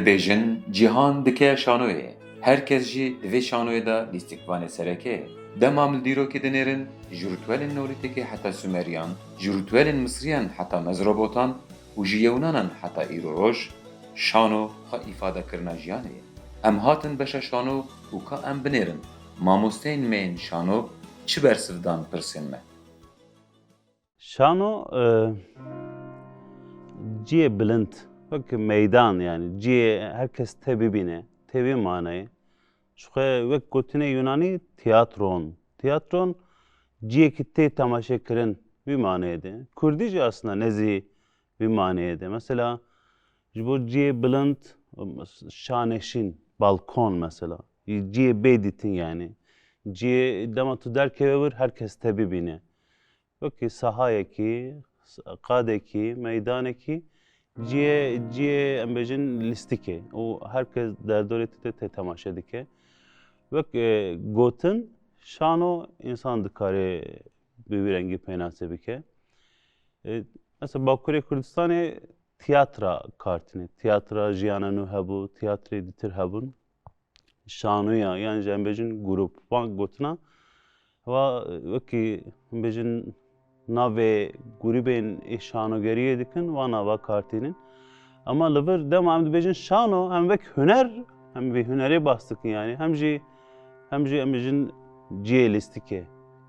Dibêjin cîhan dike şanoyê. Herkes jî divê şanoyê da lîstikvanê sereke. Dema li dîrokê dinêrin ji ritwelên Neolîtîkê heta Sümeryan, ji ritwelên Misriyan heta Mezrobotan û ji Yewnanan heta îroroj, şano xwe îfadekirina jiyanê ye. Em hatin beşa şano û ka em binêrin mamosteyên me yên şano çi bersiv dan pirsên me. Şano ciye bilind, vek meydan yani ciye herkes tebi bine, tebi manayı. Şuhe vek gotine Yunani tiyatron. Tiyatron ciye kitte tamaşa kirin bir manaydı. Kurdice aslında nezi bir manaydı. Mesela bu ciye bilind, şaneşin, balkon mesela. Ciye beyditin yani. Ciye dema tu derkeve herkes tebi bine. Veki sahayeki, qadeki, meydaneki ciye em bêjin lîstikê û herkes derdorê te temaşe dike. Wek gotin şano insan dikare bi wî rengî pênasê bike. Mesela Bakurê Kurdistanê tiyatra kartîne. Tiyatra jiyana nû hebû, tiyatrê dîtir hebûn. Şanoya yani ji em bêjin grup van gotina wa wekî em bêjin navê grûpên şanogeriyê dikin van nava kartînin. Ama li vir dema em dibêjin şano hem vek huner hem vê hunerê bas dikin yani hem jî em bêjin ciyê lîstikê.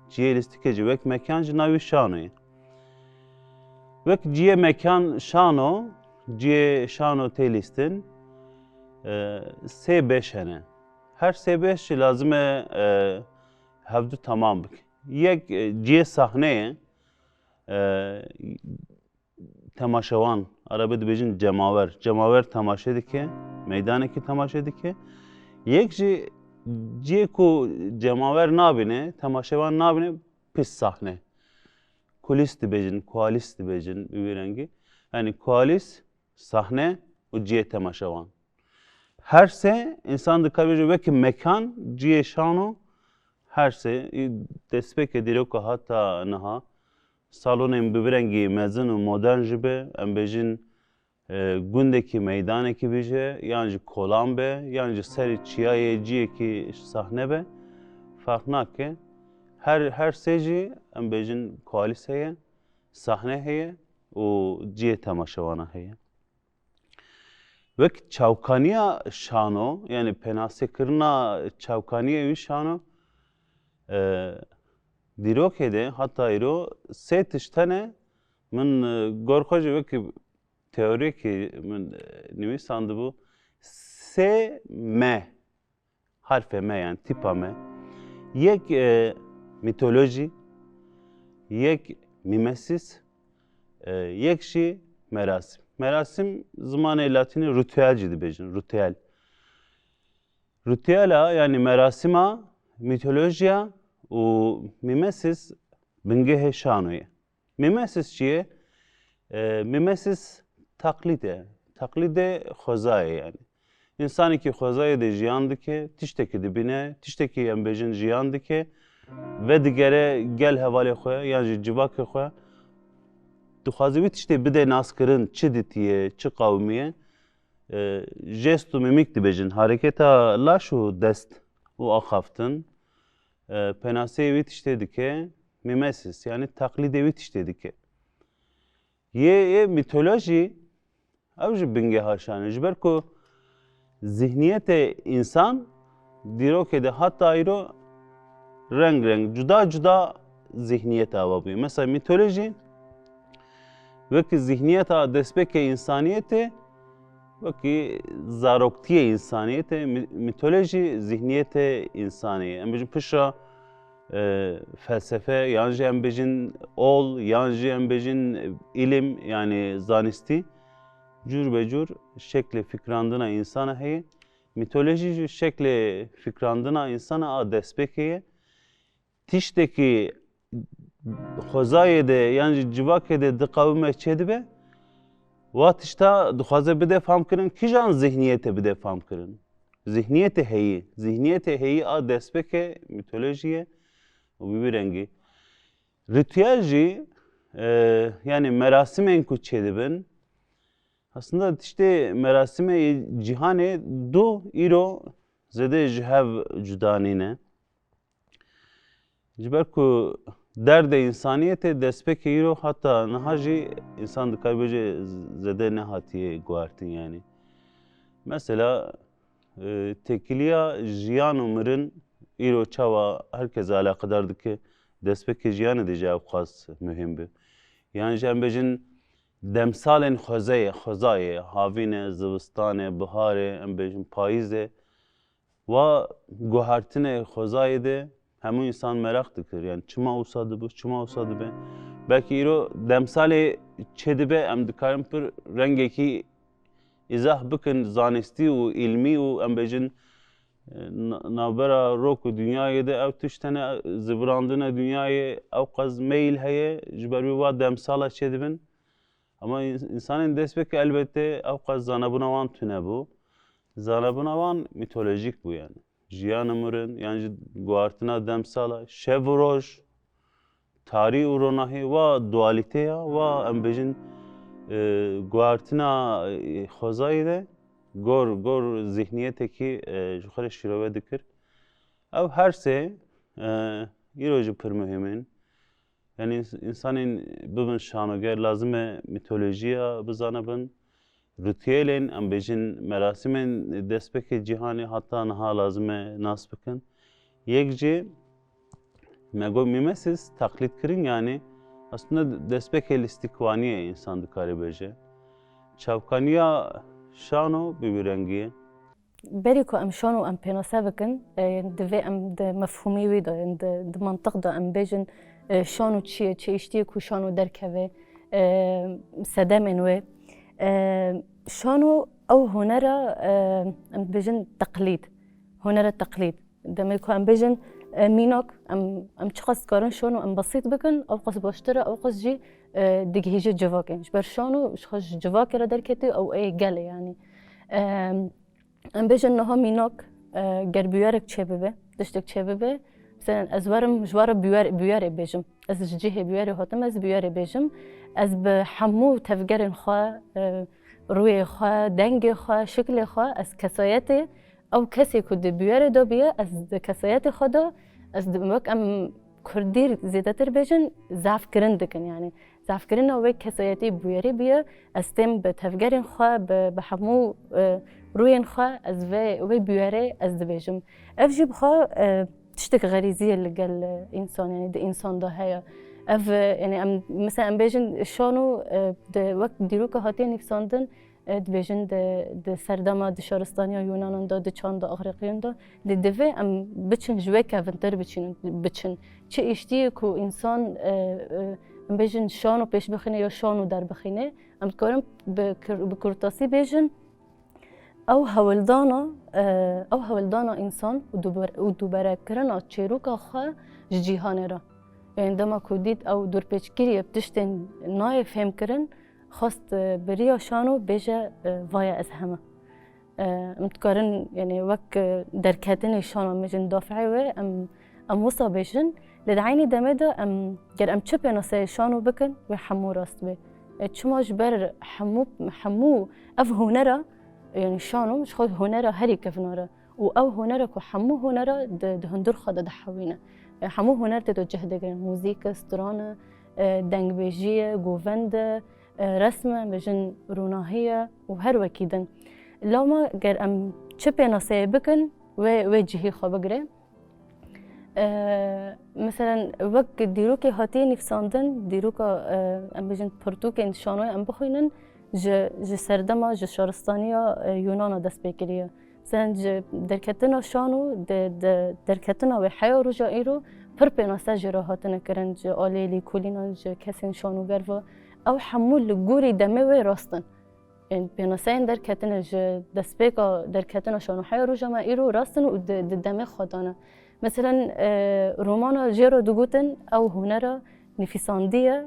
Ciyê lîstikê jî wek mekan ji navê şanoyê. Wek ciye mekan şano, ciye şano tê lîstin sê beş hene. Her sê beş jî lazim e hevdû tamam bike. Yek ciye sahneyê temaşevan, Arabê dibêjin cemawer. Cemawer temaşe dike, meydanekî temaşe dike. Yek jî ciyê ku cemawer nabîne, temaşevan nabîne pis sahne. Kulis dibêjin, kualis dibêjin bi wî rengî. Yani kualis, sahne û ciye temaşevan. Her se insan dikare vekî mekan, ciye şano her se destpêkê dîroka heta niha salonên bi wî rengî mezin û modern jî be, em bêjin gundekî meydanekî bîje yan jî kolan be yan jî serê çiyayê ciyekî sahne be fark nake. Her sê jî em bêjin kualis heye, sahne heye û ciyê temaşevana heye. Wek çawkaniya şano yani penasêkirina çawkaniyê wî şano dîrokê de heta îro sê tişt hene min gor xwe jî wekî teorikê min nivîsandibû sê me harfê me yani tîpa me. Yek mitoloji, yek mimesis, yek jî merasim. Merasim zimanê latînî ritüel jî dibêjin, ritüel. Ritüela yani merasima, mitolojiya û mimesis bingehê şanoyê. Mimesis çi ye? Mimesis taklîd e. Taklîdê xwezayê yani. İnsanekî xwezayê de jiyan dike, tiştekî dibîne, tiştekî em bêjin jiyan dike ve digere gel hevalê xwe yan jî civakê xwe dixwaze wî tiştê bide naskirin çi ditiye, çi qawmiye jest û mimîk dibêjin. Hareketa laş û dest û axaftin penaseyê wî tiştê dike mimesis yani taklîdê wî tiştê dike. Yê mitoloji ew jî bingeha şanê ji ber ku zihniyetê însan dîrokê de heta îro reng reng cuda cuda zihniyet ava bûye. Mesela mitoloji wekî zihniyeta destpêkê însaniyetê wekî zaroktiyê însaniyetê mitoloji zihniyetê însanî ye. Em bêjin pişa felsefe yan jî em bêjin ol yan jî em bêjin ilim yani zanistî cûr be cûr şeklê fikrandina însana heye. Mitoloji jî şeklê fikrandina însana a destpêkê ye. Tiştekî xwezayê de yan jî civakê de diqewime çê dibe wa tişta dixwaze bide famkirin kîjan zihniyetê bide famkirin? Zihniyetê heyî. Zihniyetê heyî a destpêkê mitoloji ye û bi wî rengî. Ritüel jî yani merasimên ku çê dibin aslında işte merasime cihane do iro zede jihav cudanine. Jiber ku derde insaniyete despeke iro hatta nahaji insan da kaybece zede ne hatiye guartin yani. Mesela tekiliya jiyan umurun iro çava herkese alakadardı ki despeke jiyan edeceği avkaz mühim bir. Yani jembejin demsalen xwezayê havîne, zivistanê, biharê, em bêjin payîzê wa guhertinê xwezayê de hemû însan merak dikir. Yani çima wisa dibe, çima wisa dibe. Belkî îro demsalê çê dibe em dikarin pir rengekî îzah bikin zanistî û îlmî û em bêjin navbera rok û dünyayê de ew tiştene zivirandina dünyayê ew qez meyl heye ji ber wî wa demsala çê dibin. Ama insanın despeki elbette ev qaz zanabuna wan tune bu. Zanabuna wan mitolojik bu yani. Jiyan ömrün yani guartina demsala şev roj tarih û ronahi wa dualiteya wa em bêjin guartina xwezayê de gor zihniyetekî ji xwe re şîrove dikir. Ev her sê îro jî pir mühim in. Yani insanın bibin şanoger lazım mitolojiya bizanabın. Ritüelin em bêjin merasimin destpêkê cîhanê hatta niha lazım nas bikin. Yek jî me got mîmesiz taklit kirin yani aslında destpêkê lîstikvaniyê insan dikare bêje. Çavkaniya şano bi rengî. Berî ku em şan û em pênase bikin, divê em di mefhûmî wî de, di mantiq de em bêjin şan û çi ye, çêiştiyê ku şan û derkeve, sedemên wê. Şan û ew hunera em dibêjin teqlîd, hunera teqlîd. Demê ku em bêjin mînak, em çi qas dikarin şan û em besît bikin, ew qas baştir e, ew qas jî digihîje civakên. Ji ber şan û ji xwe ji civakê re derketî ew ê gel e yani. Em bêjin niha mînak ger bûyerek çê bibe, tiştek çê bibe, mesela ez werim ji wara bûyerê bêjim. Ez ji cihê bûyerê hatim, ez bûyerê bêjim. Ez bi hemû tevgerên xwe, rûyê xwe, dengê xwe, şiklê xwe, ez kesayetê ew kesê ku di bûyerê de biye, ez di kesayetê xwe de ez wek em Kurdî zêdetir bêjin zafkirin dikin yani. Zafkirina wê kesayetî bûyerê biye, ez tên bi tevgerên xwe, bi hemû rûyên xwe ez vê bûyerê ez dibêjim. Ev jî bi xwe tiştek xerîzî ye li gel însan yani di însan de heye. Ev yani em mesela em bêjin şan û wek dîroka hatiye nîvsandin dibêjin di serdema di şaristaniya Yunanan da, di çanda Axriqiyan da divê em biçin ji wê kevintir biçin. Çi îştiyê ku însan em bêjin şan û pêş bixîne ya şan û derbixîne, em dikarin bi kurtasî bêjin ew hewildana însan û duberekirina çêroka xwe ji cîhanê re. Yani dema ku dît ew dûrpêçgirî tiştên nayê fêmkirin, xwast biriya şan û bêje vaya ez heme. Em dikarin yani wek derketinê şan em bêjin dafî wê em wisa bêjin. Li deynî demê de ger em çi pênaseyê şan û bikin wê hemû rast bê. Çima ji ber hemû ev hunera yani şan û ji xwe hunera herî kevna re. û ew hunera ku hemû hunera di hundir xwe de dihewîne. Hemû huner tê de cih digirin. Mûzîk e, stran e, dengbêjî ye, govend e, resm e, bêjin rûnahî ye û her wekî din. Lama ger em çi pênaseyê bikin wê cihî xwe bigire. Mesela wek dîrokê hatiye nîvsandin, dîroka em bêjin pirtûkên şanoyê em bixwînin ji serdema ji şaristaniya Yunana dest pê kiriye. Mesela ji derketina şan û derketina wê heya roja îro pir pênase jê re hatine kirin ji alê lîkolînan ji kesên şanûger ve ew hemû li gorî demê wê rast in. Yani pênaseyên derketine ji destpêka derketina şan û heya roja me îro rast in û di demê xwe dane. Mesela romana jê re digotin ew hunera nivîsandî ye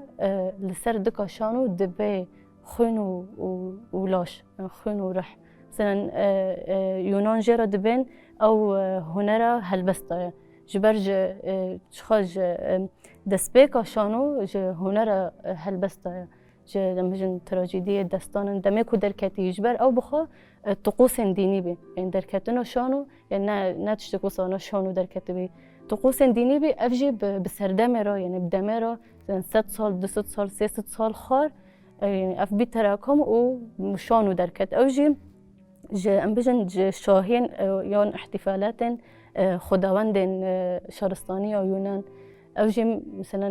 li ser dika şan û dibe xwîn û laş, xwîn û rih. Mesela Yunan jê re dibên ew hunera helbesta ye. Ji ber ji xwe ji destpêka şan û ji hunera helbesta ye. دمجن تراجيدية دستان دمي كو دركتي يجبر أو بخوا طقوس ديني بي يعني دركتنا شانو يعني ناتشتكو صانا شانو دركتي بي طقوس ديني بي أفجي بسردمرا يعني بدمرا 100 سال 200 سال 300 سال خار يعني أف بي تراكم وشانو دركت أوجي ام بجن شاهين يون احتفالات خداوند شارستاني او يونان او جي مثلا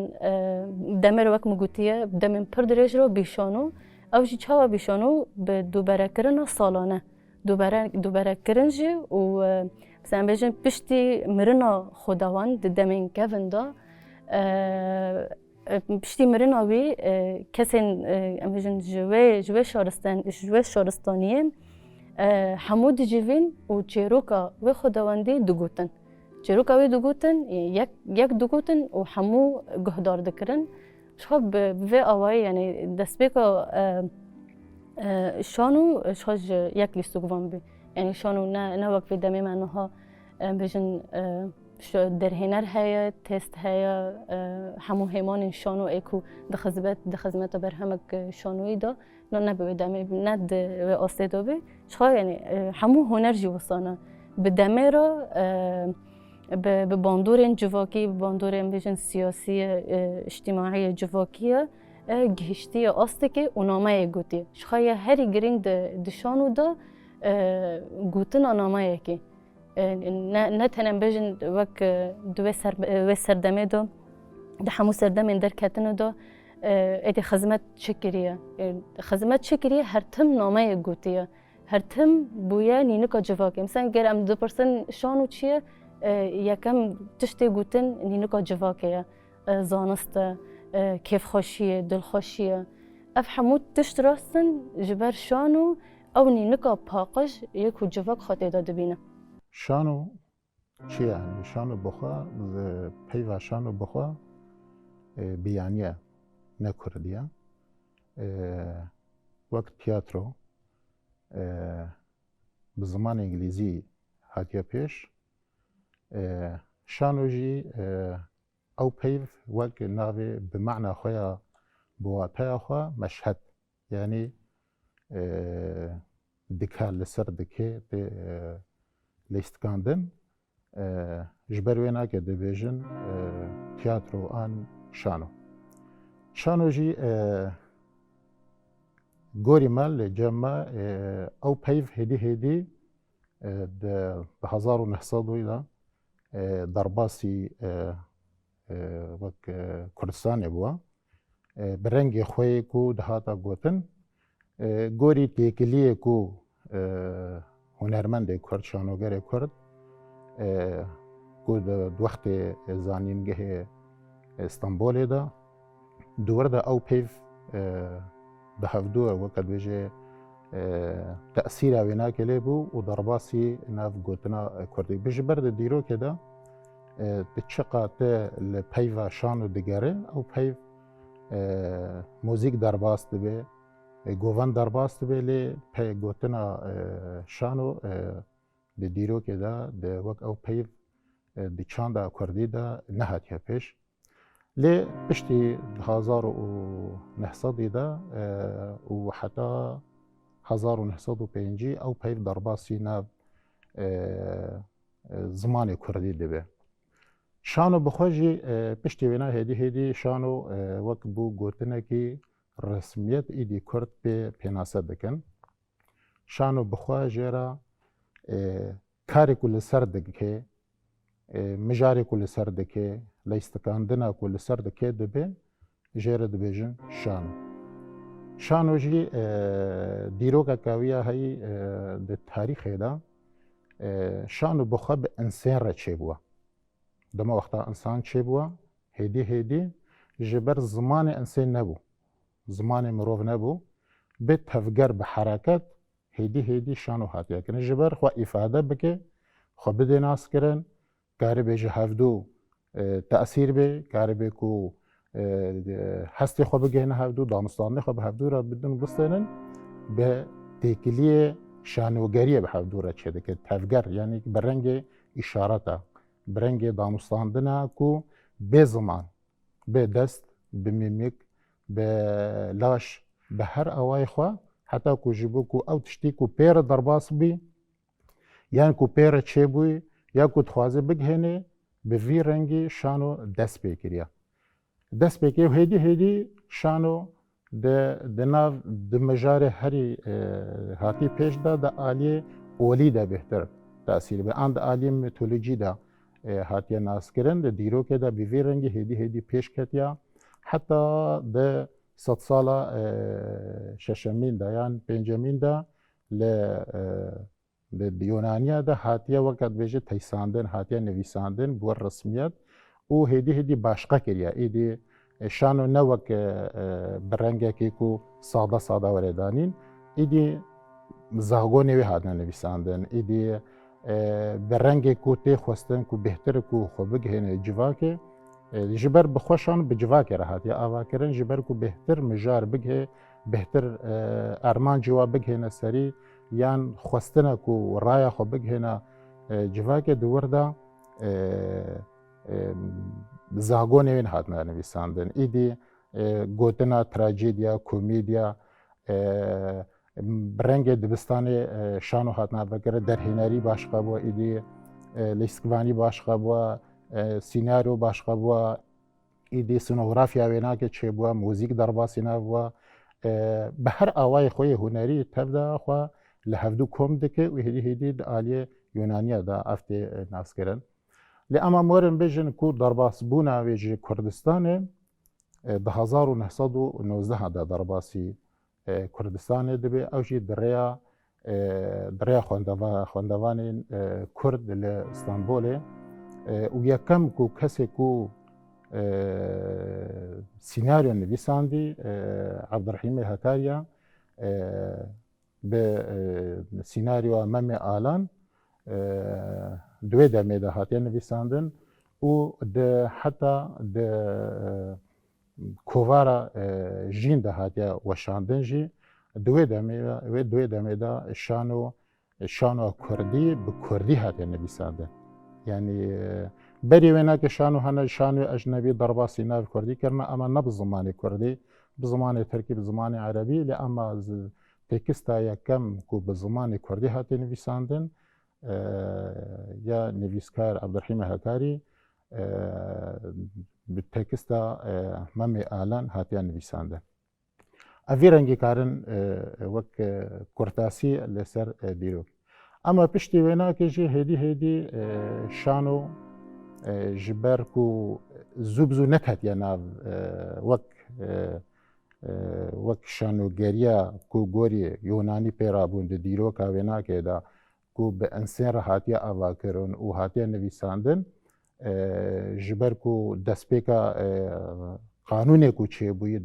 دمر وك مگوتیه دمن پر درج رو بیشانو او جي چاوا بیشانو به دوباره کرنا سالانه دوباره کرنجي و مثلا بجن پشتی مرنا خداوند دمن کوندا پشتی مرنا وی کسین ام بجن جوه شارستانیه حمود جيفين و تشيروكا و خداوندي دقوتن تشيروكا و دقوتن يك دقوتن و حمو جهدار دكرن شخب بفي أواي يعني دسبيكا شانو شخج يك لستوكوان بي يعني شانو نوك في دمي معنوها بيجن درهنر هيا تيست هيا حمو هيمان شانو ايكو دخزمت برهمك شانوي دا نبي دمي ند و أصله بي شخا يعني حمو هنر جوصانا بدميرا بباندور جواكي بباندور بيجن سياسية اجتماعية جواكية جهشتي أصلكي ونامي جوتي شخا هري جرين دشانو دا جوتنا نامي كي نتهنم بيجن وك دوي سردمي دا ده حمو سردمي در كتنو دا ایدی خدمت شکریه هر تم نامه گوتیه هر تم بویا نینکا جواکی مثلا گر ام 2% شانو چیه یکم تشتی گوتن نینکا جواکیه زانست کیف خوشیه دل خوشیه اف حمود تشت راستن جبر شانو او نینکا پاقش یکو جواک خاطی داده بینه شانو چیه یعنی شانو بخوا پیو شانو بخوا بیانیه نه کردیه وقت تیاترو به زمان انگلیزی هاتیه پیش شانو جی او پیف وقت ناوی به معنی خواه بواتای خواه مشهد یعنی دکار لسر دکه لیستکاندن جبر وینا که دبیجن تیاترو آن شانو شانو جی گوری مال جمع او پیف هدی به 1900 درباسی وک کردستان بوا برنگ خوی کو دهاتا گوتن گوری تیکلی کو هنرمند کرد شانوگر کرد کو وقت زانینگه استانبول دا دور دا او پیف به هفدو وقت بيجي تأثير وينا كليبو ودرباسي ناف قوتنا كردي بيجي برد ديرو كده تشقى البيفا شانو ديجاري او بيف موزيك درباس تبي گوان درباس تبي لي بي قوتنا شانو ديرو كده ده وقت او بيف دي چاندا كردي دا نهات يا بيش لی پشتی 1900 دا و حتی 1905 او پیف درباسی ناو زمان کردی دبه شانو بخواجی پشتی وینا هدی شانو وقت بو گوتنه کی رسمیت ایدی کرد به پیناسه دکن شانو بخواجی را کاری کل سر دکه مجاری کل سر دکه لیستکاندنا کل سر دکه دبه جیره دبیجن شانو جی دیروگا کاویا هی ده تاریخ دا شانو بخوا به انسان را چه بوا دما وقتا انسان چه بوا هدی جبر زمان انسان نبو زمان مروف نبو به تفگر به حرکت هدی شانو هاتیا کنه جبر خوا افاده بکه خوا بده ناس کرن کاری بیجه هفدو تأثیر به کاری به کو هستی خو بگهنه هفدو دانستانه خو به هفدو را بدون بستنن به تکلیه شانوگریه به هفدو را چه که تفگر یعنی برنگ اشارتا برنگ دانستاندنه کو به زمان به دست به میمیک به لاش به هر اوای خو حتی کو جبو کو او تشتی کو پیر درباس بی یان کو پیر چبوی یا کو تخوازه بگهنه به وی رنگی شانو دست بکریا دست بکریا هدی شانو د ناو د مجار هری هاتی پیش دا د آلی اولی دا بهتر تاثیر به اند آلی میتولوژی دا هاتی ناس کرن د دیرو که دا به وی رنگی هدی پیش کتیا حتی د 100 ساله ششمین دا یان پنجمین دا د یونانیا دا هاتیه وقت بیجه تیساندن هاتیه نویساندن بو رسمیت او هدی باشقه کریا ایدی شانو نه وک برنگه که کو ساده وردانین ایدی زاگونه وی هاتنه نویساندن ایدی برنگه کو تی خواستن کو بهتر کو خو بگهنه جواکه جبر بخوشان به جواکه راحت یا آوا کرن جبر کو بهتر مجار بگه بهتر ارمان جواب بگهنه سری یان خواستنه کو رای خو بگهنه جواکه دوردا زاگونه وین هاتنه نویساندن ایدی گوتنا تراجیدیا کومیدیا برنگ دبستان شانو هاتنه بگره در هنری باشقه بو ایدی لیسکوانی باشقه بو سیناریو باشقه بو ایدی سونوگرافیا وینا که چه بو موزیک درباسینا بو به هر آوای خوی هنری تبدا خو لهفدو کوم دکه و هدی آلی یونانیا دا افته ناس کرن لأما مورن بيجن كو درباس بونا ويجي كردستان ده 1919 دا درباسي كردستان دبي اوجي دريا خواندوان كرد لإسطنبول ويكم كو كسي كو سيناريو نويساندي عبد الرحيم الهكاريا بسيناريو مامي آلان دوی دمه ده هاتیه نویساندن و ده حتی ده کووارا جین ده هاتیه وشاندن جی دوی دمه ده شانو کردی به کردی هاتیه نویساندن یعنی بری وینا که شانو اجنبی درباسی ناو کردی کرنا اما نه بزمان کردی بزمان ترکی بزمان عربی اما تکستا یکم که بزمان کردی هاتیه نویساندن یا نویسکار عبدالرحیم هکاری به تکستا ممی آلان هاتیان نویساندن اوی رنگی کارن وک کرتاسی لسر دیرو اما پشتی وینا که جی هدی شانو جبر کو زوبزو نکت یا ناو وک شانو گریا کو گوری یونانی پیرابون دیرو که وینا که دا کو به انسان را هاتیه آوا کرن و هاتیه نویساندن جبر کو دسپیکا قانونه کو چه بوی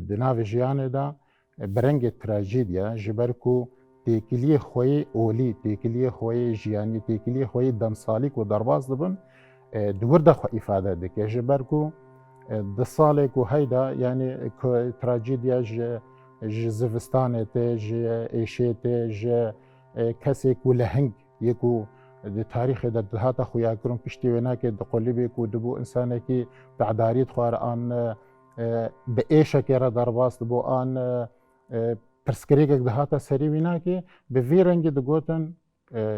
د ناو جیانه دا برنگ تراجیدیا جبر کو تکیلی خوی اولی تکیلی خوی جیانی تکیلی خوی دمسالی کو درباز دبن دور دا خو ifade دکه جبر کو د ساله کو هیدا یعنی تراجیدیا ج زوستانه ته ج ایشته ج کسی کو لهنگ یکو د تاریخ د دهات خویا کرم پشتی وینا که د قلبی کو دبو انسان کی تعداریت خوار آن به ایشه که را درباست بو آن پرسکری که دهات سری وینا که به وی رنگ د گوتن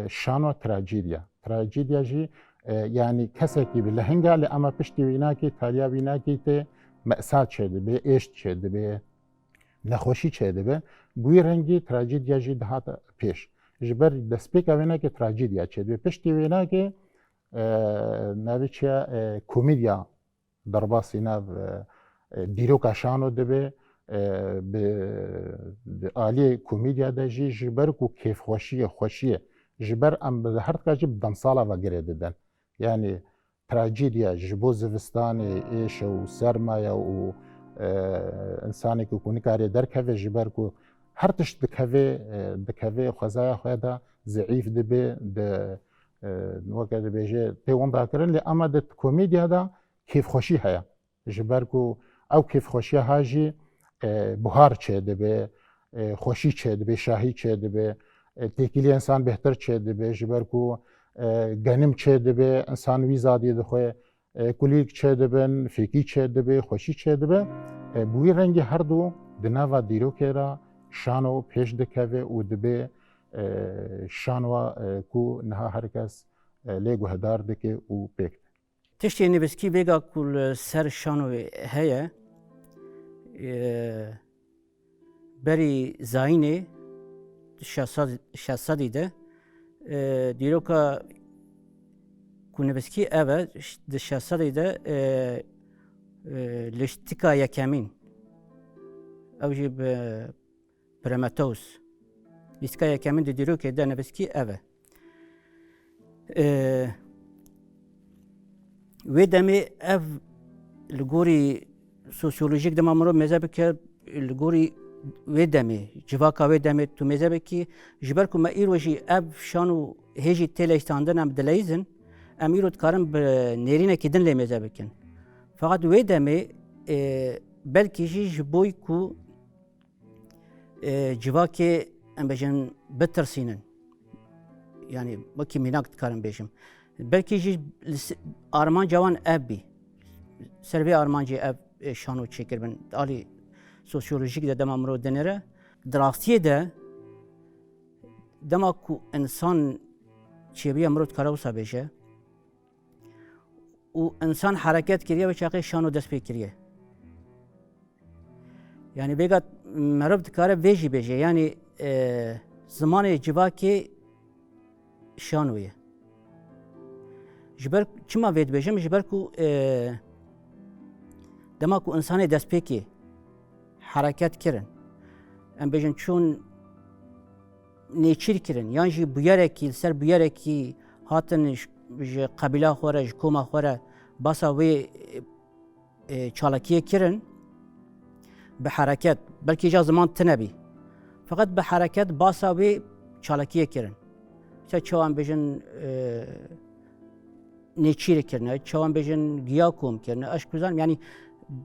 شانو تراجیدیا جی یعنی کسی کی به لهنگ لی اما پشتی وینا که تالیا وینا که ته مأسات شده به ایشت شده به نخوشی شده به بوی رنگی تراجیدیا جی دهات پیش جبر دسپیکا وینا که تراجیدیا چه به پشتی وینا که نویچه کومیدیا درباسی ناو دیروکا شانو دبه به آلی کومیدیا ده جی جبر کو کیف خوشیه جبر ام به هر تکا جب دمسالا وگره ددن یعنی تراجیدیا جبو زوستان ایش و سرمایه و انسانی که کنی کاری درکوه جبر کو هر تشت دکوه خوزای خواه ضعیف دبه وقت بیجه تیوان دا کرن لی اما ده کومیدیا دا کیف خوشی هیا جبر کو او کیف خوشی ها جی بهار چه دبه خوشی چه دبه شاهی چه دبه تکیلی انسان بهتر چه دبه جبر کو گنم چه دبه انسان ویزادی دخواه کلیک چه دبن فیکی چه دبه خوشی چه دبه بوی رنگی هر دو di nava dîrokê ra şano pêş dikeve û dibe şanwa ku niha her kes lê guhdar dike û pêk. Tiştê nivîskî vêga ku li ser şanoyê heye berî zayînê şehsedî de dîroka ku nivîskî ev e di şehsedî de lîstika yekemîn ew jî bi Prometheus lîstika yekemîn di dîrokê de nivîskî ev e. Wê demê ev li gorî sosyolojik dema mirov mêze bike li gorî wê demê civaka wê demê tu mêze bikî ji ber ku me îro jî ev şan û hêjî têleştandin em dileyîzin em îro dikarin bi nêrînekî din lê mêze bikin. Feqet wê demê belkî jî ji bo ku civakê em bêjin bitirsînin yani wekî mînak dikarin bêjim belkî jî armanca wan ev bî ser vê armancê ev şano çêkiribin alî sosyolojik de dema mirov dinêre di rastiyê de dema ku insan çêbiya mirov dikare wisa bêje û insan hereket kiriye ve çaqê şano dest pê kiriye yani vêga mirov dikare vê jî bêje yani zimanê civakê şano ye ji ber çima vê dibêjim ji ber ku dema ku insanê destpêkê hereket kirin em bêjin çûn nêçîr kirin yan jî bûyerekî li ser bûyerekî hatin ji qebîla xwe re ji koma xwe re basa wê çalakiyê kirin bi hereket belkî ca ziman tune bî feqet bi hereket basa wê çalakiyê kirin îsa çawa em bêjin nêçîrê kirine çawa em bêjin giya kom kirine eş kuzanim yani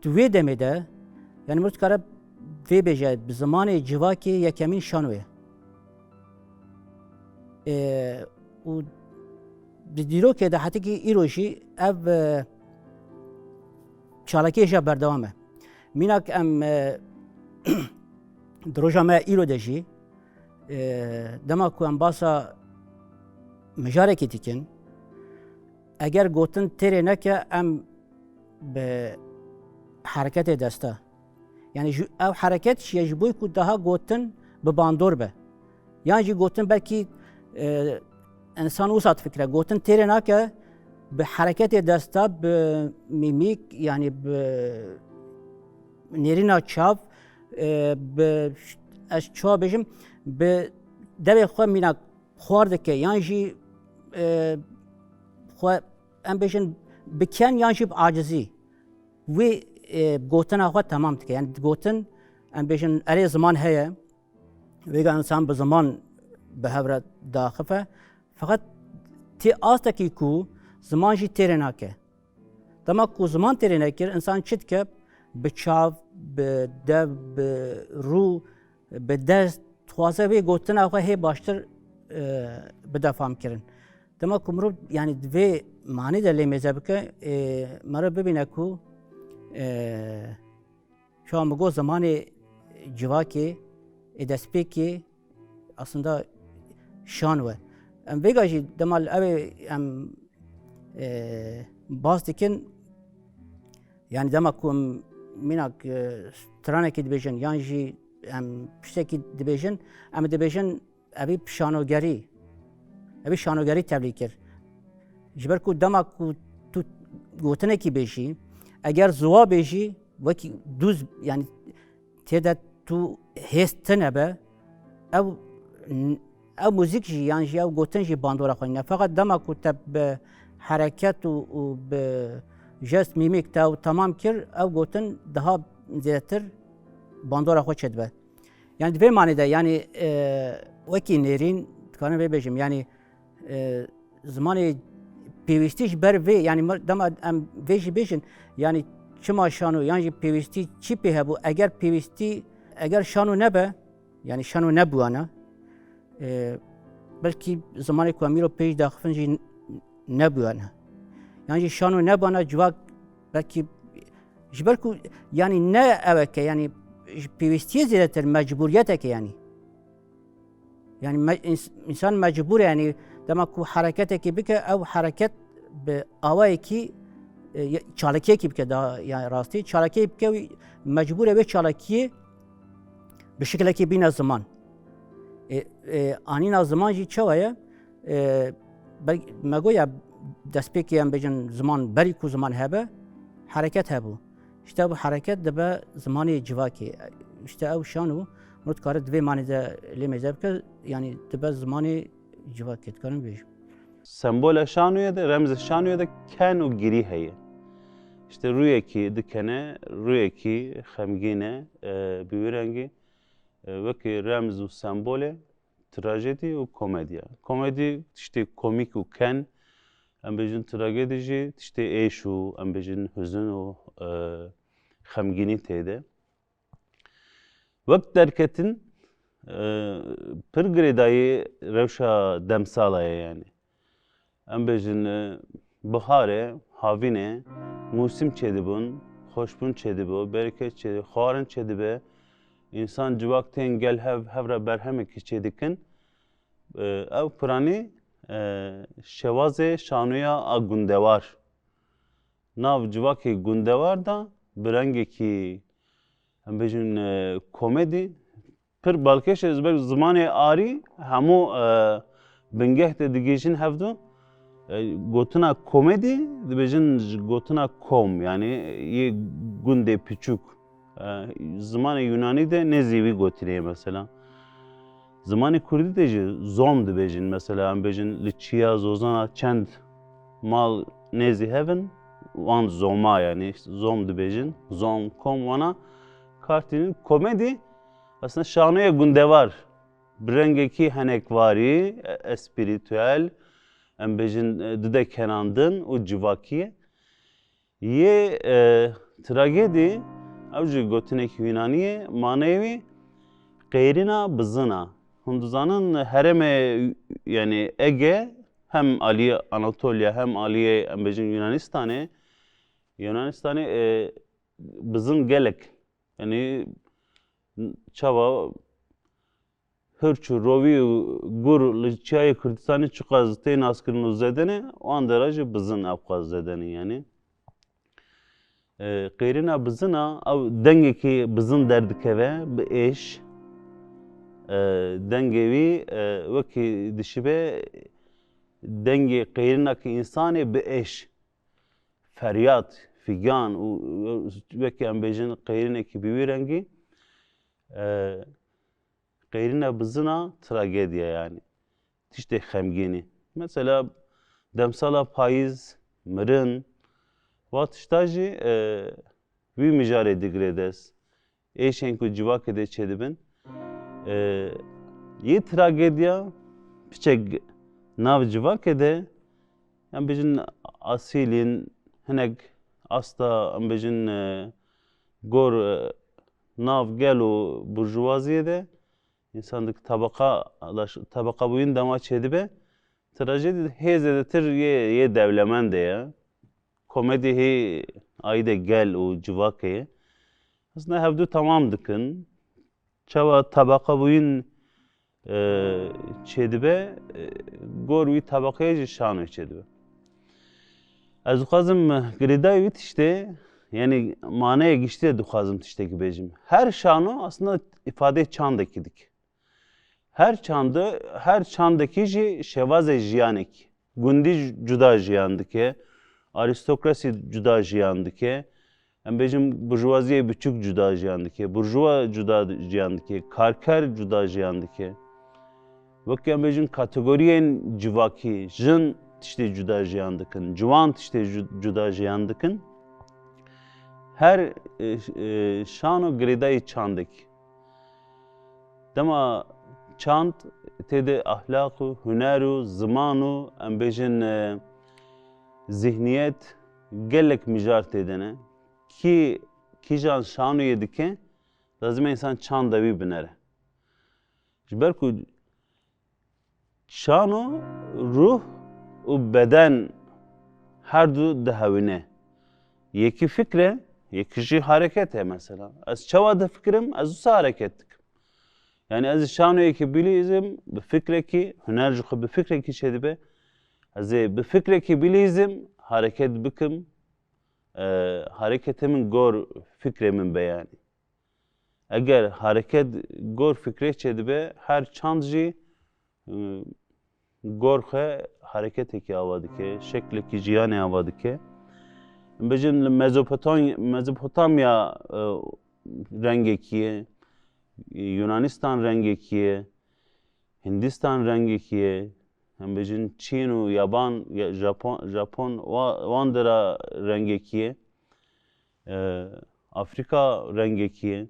di wê demê de yani mirov dikare vê bêje bi zimanê civakê yekemîn şano ye û di dîrokê de hetikî îro jî ev çalakiyê jî berdewam e mînak em di roja me îro de jî dema ku em basa mijarekê dikin eger gotin têrê neke em bi hereketê desta yani ew hereket şiye ji bo ku daha gotin bi bandor be yan jî gotin belkî insan wisa difikire gotin têrê nake bi hereketê desta bi mîmîk yani bi nêrîna çav bi ez çawa bêjim bi devê xwe mînak xwar dike yan jî xwe em bêjin biken yan jî bi acizî wê gotina xwe temam dike yani gotin em bêjin erê ziman heye vêga insan bi ziman bi hev re daxife feqet tê astekî ku ziman jî têrê nake dema ku ziman têrê nekir insan çi dike bi çav bi dev bi rû bi dest dixwaze wê gotina xwe hê baştir bidefam kirin dema ku mirov yani di vê manî de lê mêze bike mirov bibîne ku şu an bigot zimanê civakê destpêkê aslında şan we em vêga jî dema li evê em baz dikin yani dema ku em mînak stranekê dibêjin yan jî em piştekî dibêjin em dibêjin evî şanogerî evî şanogerî tevlî kir ji ber ku dema ku tu gotinekî bêjî eger ziwa bêjî wekî dûz yani têde tu hêz tune be ew mûzik jî yan jî ew gotin jî bandora xwe ne feqet dema ku te bi hereket û bi jest mîmîk te temam kir ew gotin daha zêdetir bandora xwe çedibe yani di vê manî de yani wekî nêrîn dikarim vê bêjim yani zimanê pêwîstî ji ber vê yani dema em vê jî bêjin yani çima şano yan jî pêwîstî çi pê hebû eger pêwîstî eger şano nebe yani şano nebûyane belkî zimanê ku em îro pêş daxivin jî nebûyane yan jî şano nebûyane civak belkî ji ber ku yani ne eveke yani پیوستی زیادتر مجبوریته که یعنی انسان مجبور یعنی دما کو حرکت کی بکه او حرکت به آوای کی چالکی کی بکه دا یعنی راستی چالکی بکه مجبوره به چالکی به شکل کی بین زمان آنین زمان جی چوایه مگویا دست پیکی هم بجن زمان بری کو زمان هبه حرکت هبو işte bu hareket de be zamanı civaki işte o şanu mut kare dve mani de lemezeb ki yani de be zamanı civaki etkarım bir سمبول شانویه ده رمز شانویه ده کن و گری هیه işte روی کی دکنه روی کی خمگینه بیورنگی وکی رمز و سمبول تراژدی و komedya komedi işte komik و کن ام بجن تراژدی جی işte ایش و ام بجن hüzün و خمگینی تیده وقت درکتن پر گریدایی روشا دمسالایه yani ام بجن بخاره havine موسم çedibun hoşbun çedibu bereket çedi xarın çedibe insan civakten gel hevra berhemek çedikin ev prani şevaze şanuya a gundevar nav civaki gundevar da birengeki em bejin komedi pir balkeş ezber zamanı ari hemu bingehte digijin hevdu gotuna komedi dibejin gotuna kom yani ye gunde küçük zamanı Yunani de nezivi gotine mesela zamanı Kurdi de zom dibejin mesela em bejin liçiya zozana çend mal nezi heaven wan zoma yani zom dibejin zom kom wana kartinin komedi aslında şanuya gunde var brengeki hanekvari espiritüel em bejin dide kenandın o civakiye ye tragedi avcı gotinek Yunaniye manevi qeyrina bızına Hunduzanın hereme yani Ege hem Ali Anatolia hem Ali em bejin Yunanistan'ı bızın gelek yani çava hırçu rovi gur liçayı Kürdistan'ı çıkaz teyn askırını zedeni o an derece bızın apkaz zedeni yani qeyrina bızına av dengeki bızın derdikeve bir eş dengevi veki dişibe denge qeyrinaki insanı bir eş feryat figan veki em bejin qeyrineki bir rengi qeyrina bızına tragedya yani işte xemgini mesela demsala payız mırın vatıştajı vi mijare digredes eşenku civak ede çedibin ye tragedya piçek nav civak ede em bejin asilin hinek asta em bejin gor nav gelo burjuvaziye de insanlık tabaka buyun dama çedibe trajedi hezedetir ye devlemende ya komedi he ayda gel o civakeye aslında hevdu tamam dikın çava tabaka buyun çedibe gorvi tabakaya şanı çedibe az ukazım gridayvit işte yani manaya geçti dukazım işte ki bejim her şanı aslında ifade çandakidik her çandaki şevaze jiyanek gundi cuda jiyandike aristokrasi cuda jiyandike em bejim burjuvaziye küçük cuda jiyandike burjuva cuda jiyandike karker cuda jiyandike vak em bejim kategoriyen civaki jin işte cuda jiyandikin civan işte cuda jiyandikin her şano gredayı çandak dema çant tede ahlakı, hüneru, zamanı, em bejin zihniyet gelek mijar tedene ki jan şanu yedike lazım insan çan davi binere. Jberku şanu ruh u beden her du dehavine. Yeki fikre یکیشی حرکته مثلا از چه فکرم از او حرکت دکم یعنی از شانوی که بیلیزم به فکر کی هنر جو به فکر کی شده به از به فکر کی بیلیزم حرکت بکم حرکت من گور فکر من بیانی اگر حرکت گور فکری شده به هر چند جی گور خه حرکتی که آواده که شکلی که جیانی آواده که بجن مزوپوتامیا رنگی کیه یونانستان رنگی کیه هندستان رنگی کیه هم بجن چین و یابان ژاپن واندرا رنگی کیه آفریقا رنگی کیه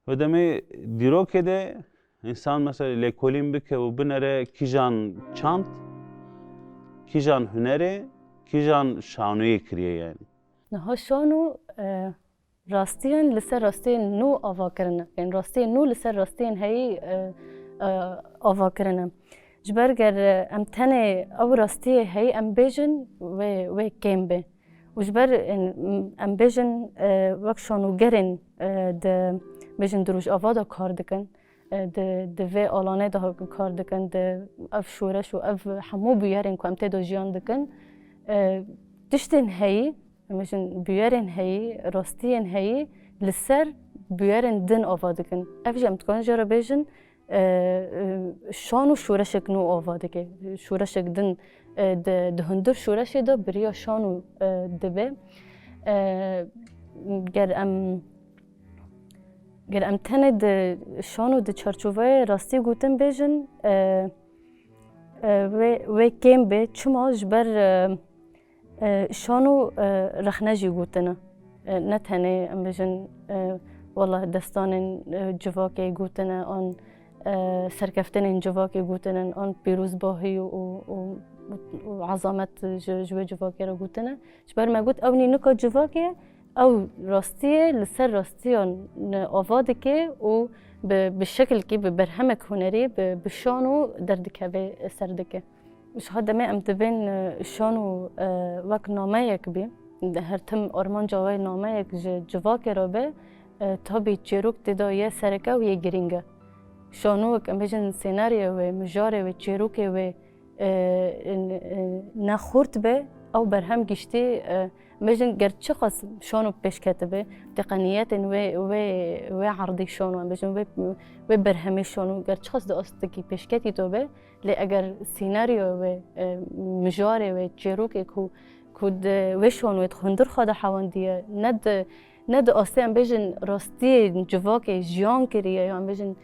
و دمی دیرو که ده انسان مثلا لیکولیم بکه و بنره کیجان چند کیجان هنره کیجان شانوی کریه یعنی نها شانو راستین لسر راستین نو آوا کرنه یعنی راستین نو لسر راستین هی آوا کرنه جبرگر ام تنه او راستی هی ام بیجن و کم به و جبر ام بیجن وقت شانو گرن ده بیجن دروش آوا دا کار دکن ده و آلانه دا کار دکن ده اف شورش و اف همو بیارن که ام تدا جیان دکن تشتن هی مثلا بیارن هی راستین هی لسر بیارن دن آوادکن افجام تکان جرا بیشن شانو شورشک نو آوادکه شورشک دن دهندر شورش دا بریا شانو دبه گر ام تنه شانو د چارچوبه راستی گوتن بیشن و کم به چما جبر شانو رخنجی گوتنه نه تنه ام بیشن والله دستان جواکی گوتنه آن سرکفتن جواکی گوتنه آن پیروز باهی و عظمت جوه جواکی را گوتنه جبر ما گوت اونی نکا جواکی او راستیه لسر راستیان آواده که و به شکل که به برهمک هنری به شانو دردکه به سردکه شهاده ما ام تبین شانو وک نامه یک بی هر تم آرمان جوای نامه یک جواکی را به تا بی چیروک تدا یه سرکه و یه گرینگه شانو وک ام بیشن سیناریو و مجاره و چیروکی و نخورد به او برهم گشتی مجن گرچه خاص شانو پیش کتبه تقنیات و عرضی شانو مجن و برهمی شانو گرچه خاص داست کی پیش کتی تو به لی اگر سیناریو و مجاره و چیروکی کود و شانو خندر خدا حواندیه ند آسته ام بیشن راستی جواکی جیان کریه یا ام بیشن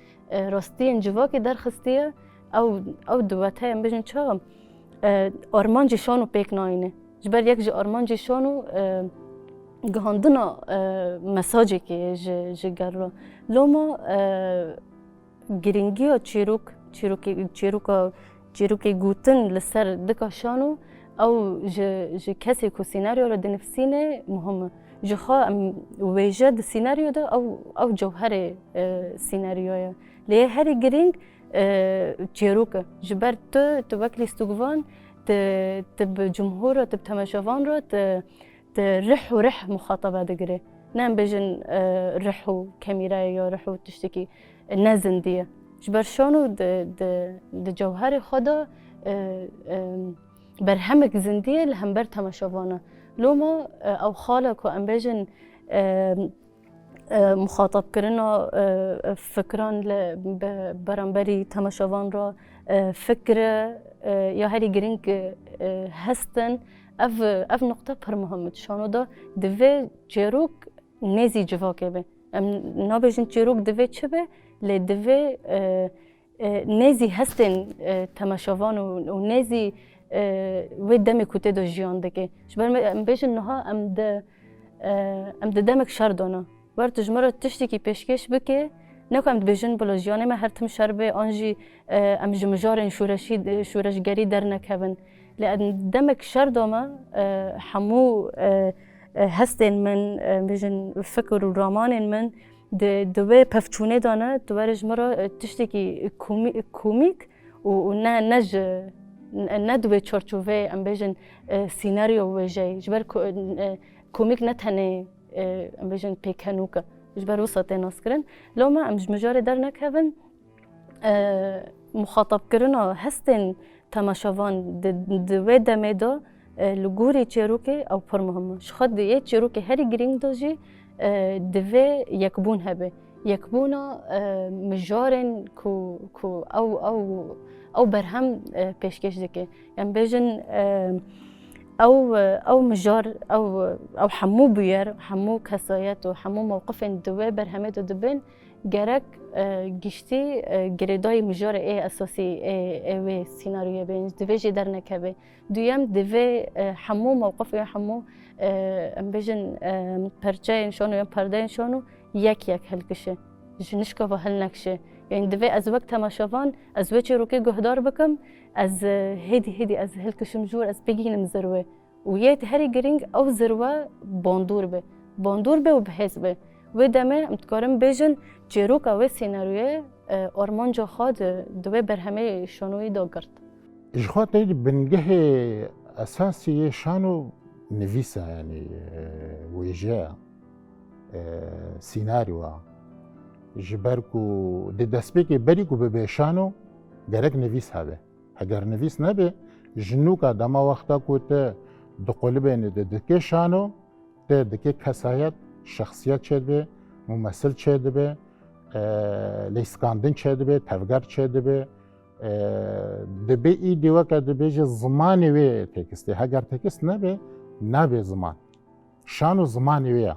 راستی جواکی درخستیه او دوته ام بیشن چه آرمان جشانو پیک ناینه جبر یک جا آرمان جشانو گهاندنا مساجی که جگر رو لوما گرینگی و چیروک گوتن لسر دکاشانو او کسی که سیناریو رو دنفسینه مهمه جخوا ویجد سیناریو ده او جوهر سیناریوه لیه هری گرینگ چیروکه جبر تو وکلی استوگوان تب جمهور تب تماشاوان رو رح مخاطبه دقري نام بيجن رح كاميرا يا رح تشتكي نازن دي جبر شانو د جوهر خدا برهمك زندية لهم بر تماشاوانا لوما او خالك و ام بيجن مخاطب کرنا فکران برانبری تماشاوان را فکر یا هری گرینگ هستن اف نقطه پر مهمت شانو دا دوی چیروک نیزی جواکه به ام نابیجن چیروک دوی چه به لی دوی نیزی هستن تماشاوان و نیزی و دمی کته دا جیان دکه شبر ام بیجن نها ام ده دمک شردانه ورد جمرة تشتكي پیشکش بکه نکم بیشتر بلوزیانه ما هر تم شربه آنجی ام جمجارن شورشگری در نکبن لأن دمک شردامه همو هستن من بیشتر فکر و رامان من دوی پفچونه دانه دوباره جمرة تشتكي کومیک و نه دوی چارچوبه ام بیشتر سیناریو وجای جبر کومیک نه تنه ام بیشن پیکنوکا جبر وسط ناس کرن لو ما ام مجاری در نکهون مخاطب کرنا هستن تماشاوان دوی دمیدا لگوری چیروکی او پر مهمه شخد یه چیروکی هری گرینگ داجی دوی یکبون هبه یکبونا مجارن کو او برهم پیشکش دکه یعنی بیشن او مجار او حمو بير حمو كسايات وحمو موقف دوي برهمت دبن جرك گشتي گريداي مجار اي اساسي اي سيناريو بين دوي در نكبه دويم دوي حمو موقف يا حمو ام بيجن پرچه شونو يم پرده شونو يك هلكشه جنشكا و هلنكشه يعني دوي از وقت تماشاوان از وچه روكي گهدار بكم از هدي از هلكشم جور از بگینم زروه و یه هری گرینگ او زروه باندور به و بحث به و دمه امتکارم بیجن جیروکا و سیناریوی آرمانجا خواد دوی برهمه شانوی دا گرد إجخات تيجي بنجه أساسي شانو نفيسا يعني ويجا سيناريو جبركو دي دسبيكي بريكو ببيشانو جرك نفيس هذا هجر نفيس نبي جنوكا دما وقتا كوت دقلبين دكي شانو دكي كسايات شخصيات شد ممثل شد به لیسکاندن چه دبه تفگر چه دبه دبه ای دیوه که دبه جه زمانی وی تکسته هگر تکست نبه زمان شانو زمانی ویه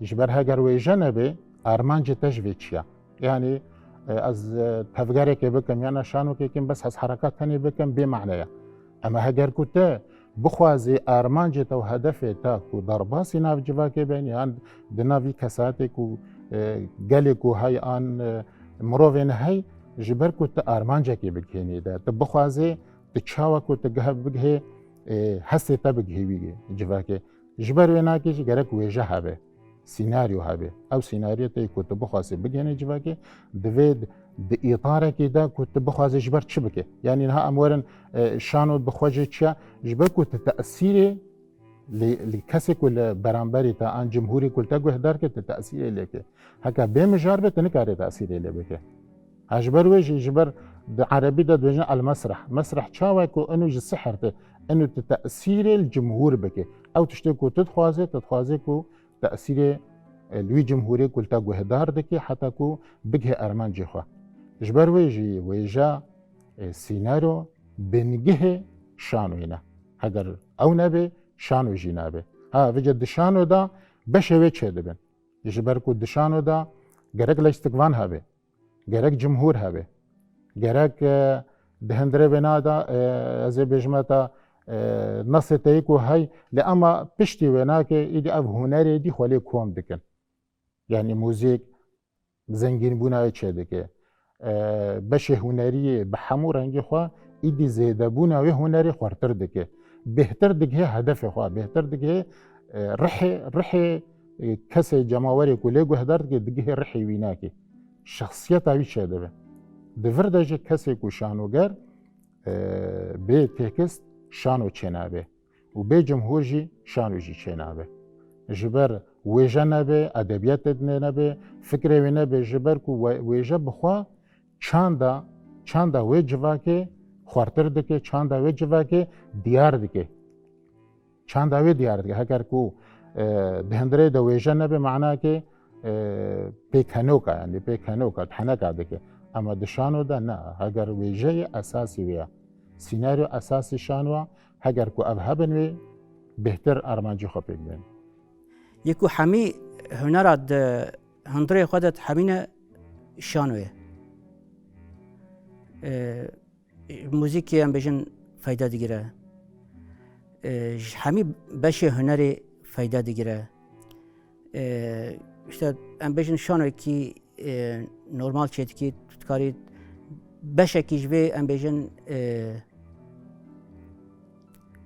جبر هگر ویجه نبه ارمان جه تجوی چیه یعنی از تفگره که بکم یعنی شانو که کم بس از حرکات تنی بکم بی معنیه اما هگر کته بخوازی ارمان جه تو هدفه تا کو درباسی ناف جوا که بین یعنی دناوی کساته کو گلی کو های آن مروین های جبر کو تا ارمان جه که بگهنی ده تا بخوازی تا چاوا کو تا گه بگه هسته تا بگه بیگه جوا که جبر وینا که جه گرک ویجه هبه سيناريو هبه او سيناريو تي كنت بخواسي بگهني جواكي دويد د اطاره كي دا كنت بخواسي جبر تشبكه يعني نها امورن شانو بخوجه تشا جبر كنت تاثيري لكسك ولا برامبري تا ان جمهوري كل تگوه دار كت تاثيري لك هكا بمجاربه تنكاري تاثيري لك اجبر وجه جبر عربي دا دوجن المسرح مسرح تشاوكو انه جسحرته انه تاثيري الجمهور بك او تشتكو تتخوازي كو تأثير لوي جمهوري كلتا جهدار دكي حتى كو بجه أرمان جخوا جبر ويجا سيناريو بنجه شانو هنا هجر أو نبي شانو جي نبي وجد دشانو دا بشوي چه دبن جبر كو دشانو دا جرك لاستقوان هبه جرك جمهور هبه جرك دهندره بنا دا ازي بجمتا نص تيكو هاي لأما بشتي وناك إيدي أف هنري دي خولي كوم دكن يعني موزيك زنجين بونا ايچه دكه بشه هنري بحمو رنگي خوا إيدي زيده بونا و هنري خوارتر دكه بهتر دكه هدف خوا بهتر دكه رحي كسي جماوري كوليگو هدار دكه رحي ويناكي شخصيت اوي چه دبه دفر دجه كسي كو شانوگر به تكست شانو چنابه و به جمهور جی شانو جی چنابه جبر ویجه نبه ادبیات نبه فکر وی نبه جبر کو ویجه بخوا چاندا وی جواکه خوارتر دکه چاندا وی جواکه دیار دکه چاندا وی دیار دکه هکر کو دهندره دا ویجه نبه معناه که پیکنوکا یعنی پیکنوکا تحنکا دکه اما دشانو دا نه هگر ویجه اساسی ویا سيناريو أساسي شانوا هجر كو أذهبن وي بهتر أرمانجي خبيك بين يكو حمي هنراد هندري خدت حمينا شانوية موسيقى ام بيجن فايدة ديگره حمي بشي هنري فايدة ديگره işte ام بيجن شانوية كي نورمال چيت كي تكاري بشكي جوي ام بيجن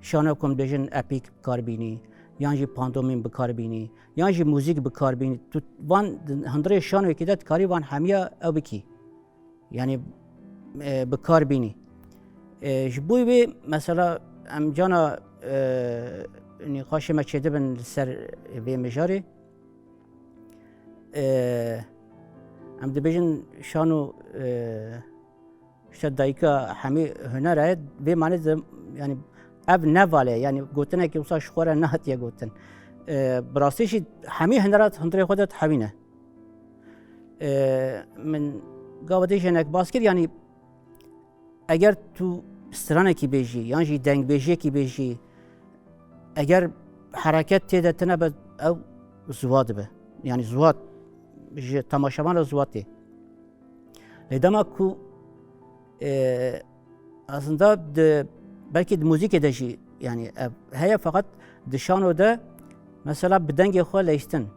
شانو کم بیشن اپیک بکار بینی یان جی پاندومین بکار بینی یان جی موزیک بکار بینی تو وان هندره شانو که داد کاری وان همیا او بکی یعنی بکار بینی جبوی به مثلا ام جانا نقاش ما چه دبن سر به مجاری ام دبیجن شانو شدایکا همی هنر هست به معنی یعنی اب نواله یعنی گوتنه که وسا شخوره نهت یا گوتن براستیش همی هنرات هنری خودت همینه من گاودیش انک باز کرد یعنی اگر تو استرانه کی بیجی یعنی دنگ بیجی کی بیجی اگر حرکت تیده تنبه او زواد به یعنی زواد تماشامان زواده لیدما کو aslında belki müzik edeci yani heye fakat dışano da mesela bir denge xwe leştin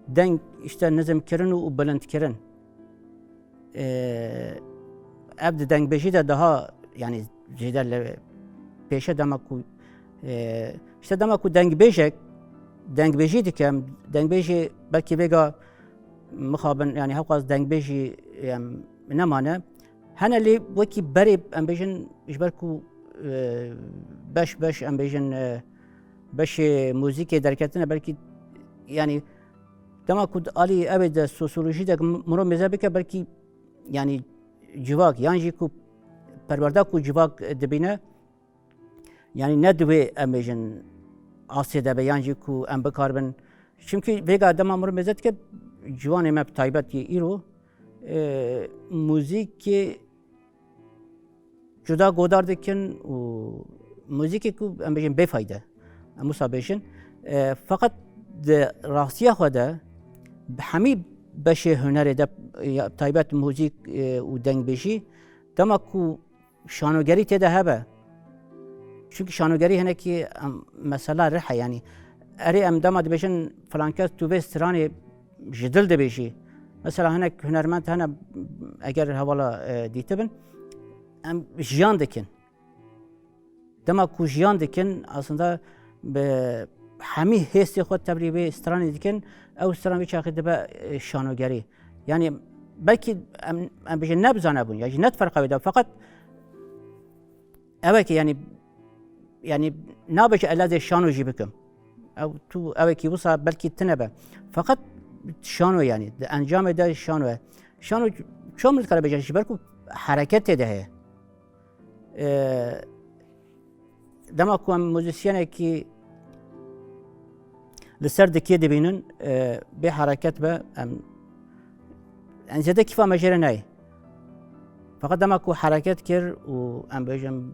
deng işte nizam kirin û bilind kirin ev de dengbêjî de daha yani jêder pêşe dema ku işte dema ku dengbêjî dike dengbêjî belki vêga mixabin yani hewqas dengbêjî nemane هنه لی وکی بری ام بیشن اجبار کو باش ام بیشن باش موزیک درکتنه بلکی یعنی دما کود علی ابد سوسیولوژی دک مرو مذهبی که بلکی یعنی جواک یعنی کو پرورده کو جواک دبینه یعنی ندوی ام بیشن آسیده به یعنی کو ام بکاربن çünkü vega dama مرو مذهب که جوان مب تایبت ایرو موزیک جدا گودار دکن و موزیکی کو ام بیشن بفایده موسا بیشن فقط راستیه خدا همی بشه هنر ده تایبت موزیک و دنگ بیشی دما کو شانوگری تده هبه çünkü شانوگری هنه کی مثلا رحه yani اری ام دما بیشن فلان کس تو به استرانی جدل ده بیشی مثلا هناك هنرمند هنا اگر حوالا دیتبن ام جیان دکن دما کو جیان دکن aslında به همه حسی خود تبریبه استرانی دکن او استرانی چاخی دبه شانوگری yani belki ام بیشن نبزانه بون yani net فرقه بده فقط اوکی yani نابش الازه شانو جی بکم او تو اوکی وصا belki تنبه فقط شانو yani انجام ده شانو چون می‌کنه به جنش برکو حرکت ده دما کوم موزیسیانه کی لسر دکی دبینن به حرکت به ان زده کیفا مجره نه فقط دما کو حرکت کر و ام بجم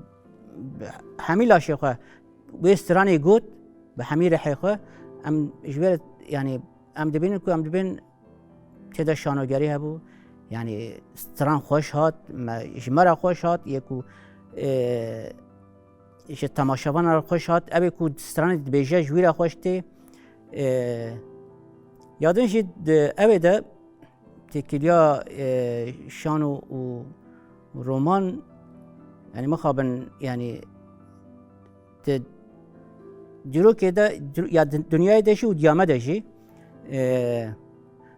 حمیل اشخه و استرانی گوت به حمیل حقه ام اجبار yani ام دبین کو ام دبین که ده شانوگری هبو یعنی ستران خوش هات جمره خوش هات یکو ایش تماشاوان خوش هات ابی کو ستران بیجه جویره خوش تی یادن جد ابی ده تکیلیا شانو و رومان yani مخابن yani دیرو که ده یا دنیای دشی و دیامه دشی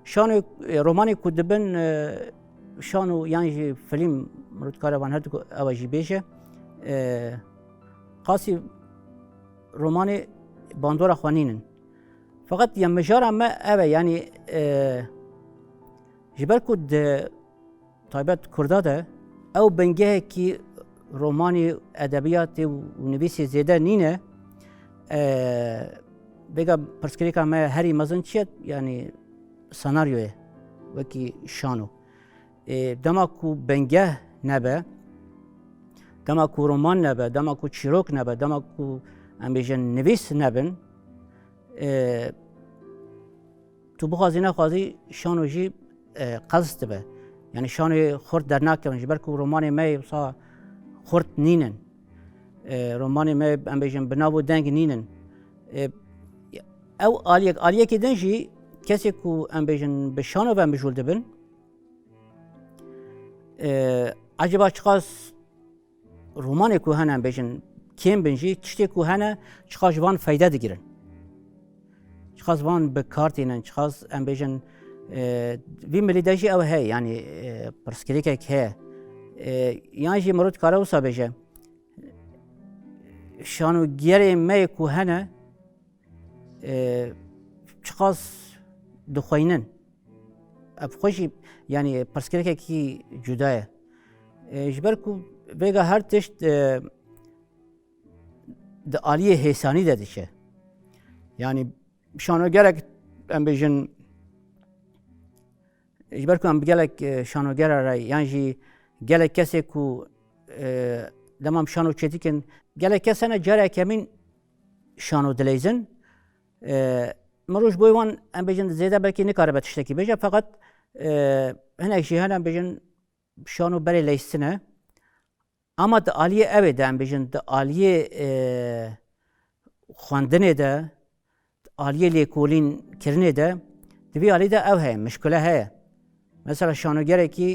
شانو رومانی کدبن شانو یعنی فیلم مرد کاروان هر دو آواجی بیشه خاصی رومانی باندورا خوانینن فقط یا مجارا ما اوه یعنی جبر کد طایبت کرده ده او بنگه کی رومانی ادبیات و نویسی زیده نینه بگم پرسکری که ما هری مزن چیه یعنی سناریوه وکی شانو دما کو بنگه نبه دما کو رومان نبه دما کو چیروک نبه دما کو امبیجن نویس نبن تو بخوازی نخوازی شانو جی قصد به یعنی شانو خورد در نکنن جبر کو رومان می بسا خورد نینن رومان می امبیجن بناو دنگ نینن او آلیه که دنجی کسی کو ام بیشن به شانو و مجول دبن عجبا چقاس رومانی کو هنه ام بیشن کیم بنجی چشتی کو هنه چقاس وان فایده دیگرن چقاس وان به کارتینن چقاس ام بیشن وی ملیداجی او هی yani پرسکریک هی yani جی مرد کارو سا بیشه شانو گیری می کو هنه چقاس دخوینن اب خوشی یعنی پرسکرک کی جدایه جبر کو ویگا هر تشت د عالیه حسانی دادیشه یعنی شانو گرک ام بیجن جبر کو ام گلک شانو گر را یعنی جی گلک کسی کو دمام شانو چتی کن گلک کسی نه جره کمین شانو دلیزن مروش بویوان ام بیجن زیاده بلکی نکاره بتشتکی بیجه فقط هنگ جیهان ام بیجن شانو بری لیستنه اما د عالیه اوه ده ام بیجن د عالیه خواندنه ده عالیه لیکولین کرنه ده دوی عالیه ده اوه هی مشکله هی مثلا شانوگره کی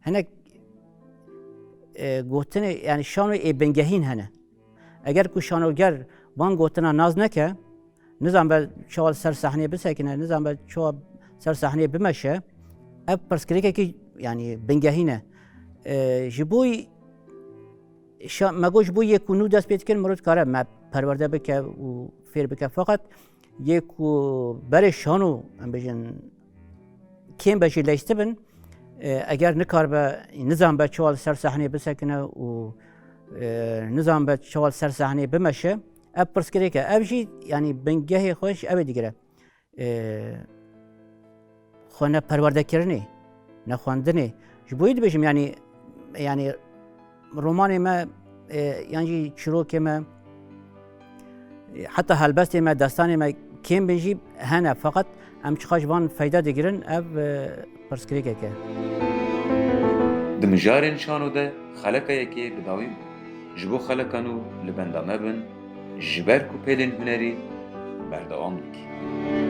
هنگ گوتنه یعنی شانو ای بنگهین هنه اگر کو شانوگر وان گوتنا ناز نکه نظام به شوال سر صحنه بسکنه نظام به شوال سر صحنه بمشه اب پرسکریکه کی یعنی بنگهینه جبوی مگوش بوی یک نو دست پیت کن مرد کاره ما پرورده بکه و فیر بکه فقط یک برای شانو ام بیجن کیم بچی لیسته بن اگر نکار به نظام به شوال سر صحنه بسکنه و نظام به شوال سر صحنه بمشه اب پرسکریکه اب جی یعنی بنگهی خوش اب دیگره خونه پرورده کرنه نخواندنه جبوید بشم یعنی رومان ما یعنی چروک ما حتی هلبست ما داستان ما کم بنجی هنه فقط ام چخاش وان فایده دیگرن اب پرسکریکه که دمجارن شانو ده خلقه یکی بداویم جبو خلقانو لبندامه بن جبر کو پیلن هنری بردوام دکی